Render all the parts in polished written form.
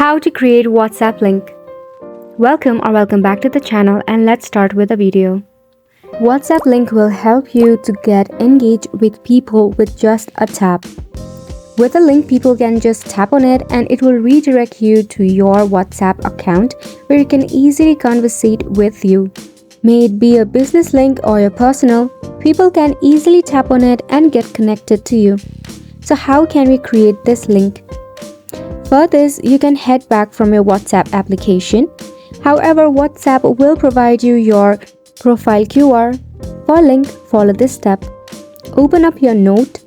How to create WhatsApp link. Welcome back to the channel, and let's start with a video. WhatsApp link will help you to get engaged with people with just a tap. With a link, people can just tap on it and it will redirect you to your WhatsApp account where you can easily conversate with you. May it be a business link or your personal, people can easily tap on it and get connected to you. So how can we create this link? For this, you can head back from your WhatsApp application. However, WhatsApp will provide you your profile QR. For link, follow this step. Open up your note.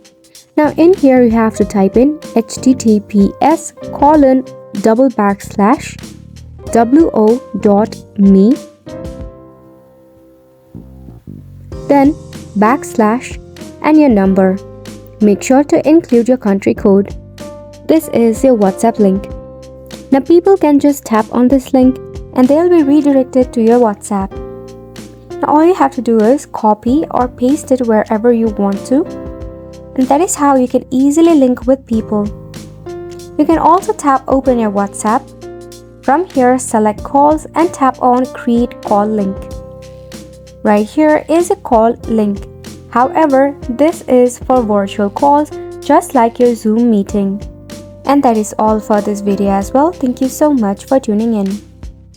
Now in here you have to type in https://wo.me, then backslash and your number. Make sure to include your country code. This is your WhatsApp link. Now people can just tap on this link and they'll be redirected to your WhatsApp. Now all you have to do is copy or paste it wherever you want to. And that is how you can easily link with people. You can also tap open your WhatsApp. From here, select calls and tap on create call link. Right here is a call link. However, this is for virtual calls, just like your Zoom meeting. And that is all for this video as well. Thank you so much for tuning in.